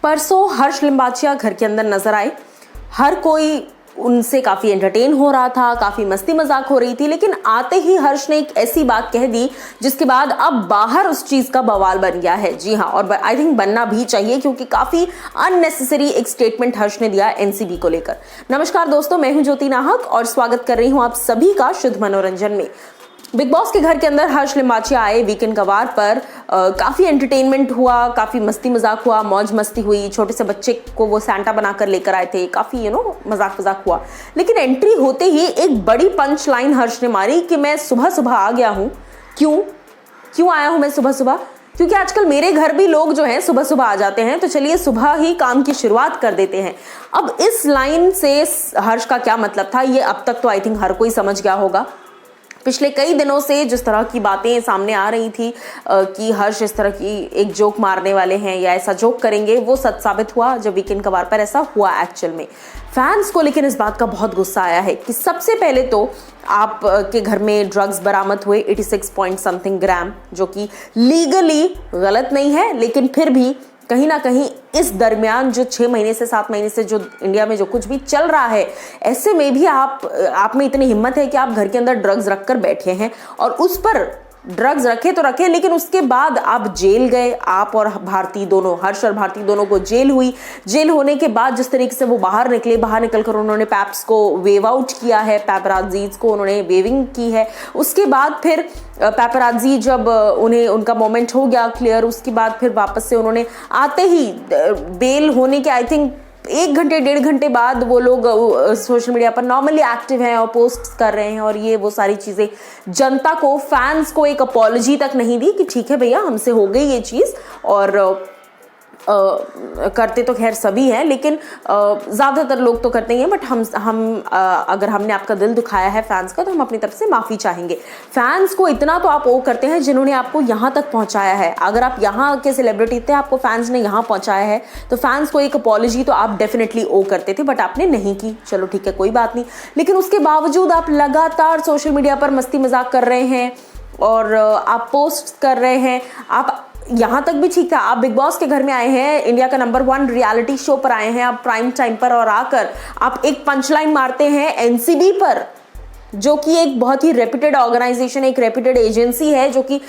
परसों हर्ष लिम्बाचिया घर के अंदर नजर आए। हर कोई उनसे काफी एंटरटेन हो रहा था, काफी मस्ती मजाक हो रही थी, लेकिन आते ही हर्ष ने एक ऐसी बात कह दी जिसके बाद अब बाहर उस चीज का बवाल बन गया है। जी हाँ, और आई थिंक बनना भी चाहिए क्योंकि काफी अननेसेसरी एक स्टेटमेंट हर्ष ने दिया एनसीबी को लेकर। नमस्कार दोस्तों, मैं हूं ज्योति नाहक और स्वागत कर रही हूं आप सभी का शुद्ध मनोरंजन में। बिग बॉस के घर के अंदर हर्ष लिम्बाचिया आए वीकेंड कवार पर। काफी एंटरटेनमेंट हुआ, काफी मस्ती मजाक हुआ, मौज मस्ती हुई। छोटे से बच्चे को वो सैंटा बनाकर लेकर आए थे, काफी मजाक मजाक हुआ। लेकिन एंट्री होते ही एक बड़ी पंच लाइन हर्ष ने मारी कि मैं सुबह सुबह आ गया हूं। क्यों आया हूं मैं सुबह सुबह? क्योंकि आजकल मेरे घर भी लोग जो हैं सुबह सुबह आ जाते हैं, तो चलिए सुबह ही काम की शुरुआत कर देते हैं। अब इस लाइन से हर्ष का क्या मतलब था, ये अब तक तो आई थिंक हर कोई समझ गया होगा। पिछले कई दिनों से जिस तरह की बातें सामने आ रही थी कि हर्ष इस तरह की एक जोक मारने वाले हैं या ऐसा जोक करेंगे, वो सच साबित हुआ जब वीकेंड कवार पर ऐसा हुआ एक्चुअल में। फैंस को लेकिन इस बात का बहुत गुस्सा आया है कि सबसे पहले तो आप के घर में ड्रग्स बरामद हुए 86 पॉइंट समथिंग ग्राम, जो कि लीगली गलत नहीं है, लेकिन फिर भी कहीं ना कहीं इस दरमियान जो 6 महीने से 7 महीने से जो इंडिया में जो कुछ भी चल रहा है, ऐसे में भी आप में इतनी हिम्मत है कि आप घर के अंदर ड्रग्स रखकर बैठे हैं और उस पर ड्रग्स रखे तो रखे, लेकिन उसके बाद आप जेल गए। आप और भारती दोनों, हर्ष और भारती दोनों को जेल हुई। जेल होने के बाद जिस तरीके से वो बाहर निकलकर उन्होंने पैप्स को वेव आउट किया है, पैपराजीज को उन्होंने वेविंग की है। उसके बाद फिर पैपराजी जब उनका मोमेंट हो गया क्लियर, उसके बाद फिर वापस से उन्होंने आते ही बेल होने के आई थिंक 1 घंटे 1.5 घंटे बाद वो लोग सोशल मीडिया पर नॉर्मली एक्टिव हैं और पोस्ट कर रहे हैं और ये वो सारी चीज़ें। जनता को, फैंस को एक अपॉलॉजी तक नहीं दी कि ठीक है भैया हमसे हो गई ये चीज़। और करते तो खैर सभी हैं, लेकिन ज़्यादातर लोग तो करते ही हैं, बट हम अगर हमने आपका दिल दुखाया है फैंस का, तो हम अपनी तरफ से माफ़ी चाहेंगे। फैंस को इतना तो आप वो करते हैं जिन्होंने आपको यहाँ तक पहुँचाया है। अगर आप यहाँ के सेलिब्रिटी थे, आपको फैंस ने यहाँ पहुँचाया है, तो फैंस को एक अपॉलॉजी तो आप डेफिनेटली ओ करते थे, बट आपने नहीं की। चलो ठीक है, कोई बात नहीं, लेकिन उसके बावजूद आप लगातार सोशल मीडिया पर मस्ती मजाक कर रहे हैं और आप पोस्ट कर रहे हैं। आप यहाँ तक भी ठीक था, आप बिग बॉस के घर में आए हैं, इंडिया का नंबर 1 रियलिटी शो पर आए हैं आप प्राइम टाइम पर, और आकर आप एक पंचलाइन मारते हैं एनसीबी पर, जो कि एक बहुत ही रेप्यूटेड ऑर्गेनाइजेशन, एक रेप्यूटेड एजेंसी है जो कि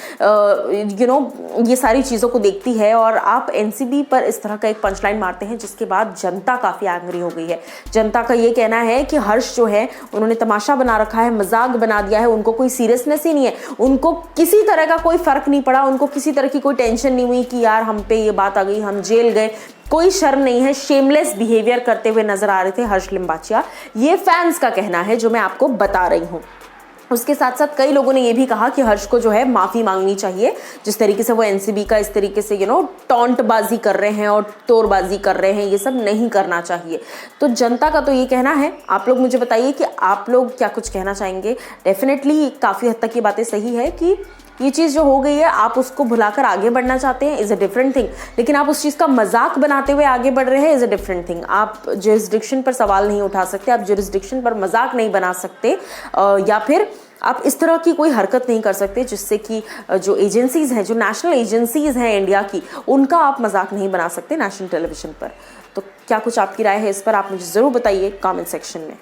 ये सारी चीज़ों को देखती है, और आप एनसीबी पर इस तरह का एक पंचलाइन मारते हैं, जिसके बाद जनता काफ़ी एंग्री हो गई है। जनता का ये कहना है कि हर्ष जो है उन्होंने तमाशा बना रखा है, मजाक बना दिया है, उनको कोई सीरियसनेस ही नहीं है, उनको किसी तरह का कोई फ़र्क नहीं पड़ा, उनको किसी तरह की कोई टेंशन नहीं हुई कि यार हम पे ये बात आ गई, हम जेल गए। कोई शर्म नहीं है, शेमलेस बिहेवियर करते हुए नजर आ रहे थे हर्ष लिम्बाचिया। ये फैंस का कहना है जो मैं आपको बता रही हूँ। उसके साथ साथ कई लोगों ने ये भी कहा कि हर्ष को जो है माफ़ी मांगनी चाहिए, जिस तरीके से वो एनसीबी का इस तरीके से टॉन्टबाजी कर रहे हैं और तोड़बाजी कर रहे हैं, ये सब नहीं करना चाहिए। तो जनता का तो ये कहना है। आप लोग मुझे बताइए कि आप लोग क्या कुछ कहना चाहेंगे। डेफिनेटली काफ़ी हद तक ये बातें सही है कि ये चीज़ जो हो गई है, आप उसको भुलाकर आगे बढ़ना चाहते हैं, इज़ अ डिफरेंट थिंग, लेकिन आप उस चीज़ का मजाक बनाते हुए आगे बढ़ रहे हैं, इज़ अ डिफरेंट थिंग। आप जुरिस्डिक्शन पर सवाल नहीं उठा सकते, आप जुरिस्डिक्शन पर मजाक नहीं बना सकते, या फिर आप इस तरह की कोई हरकत नहीं कर सकते जिससे कि जो एजेंसीज़ हैं, जो नेशनल एजेंसीज़ हैं इंडिया की, उनका आप मजाक नहीं बना सकते नेशनल टेलीविज़न पर। तो क्या कुछ आपकी राय है इस पर, आप मुझे ज़रूर बताइए कमेंट सेक्शन में।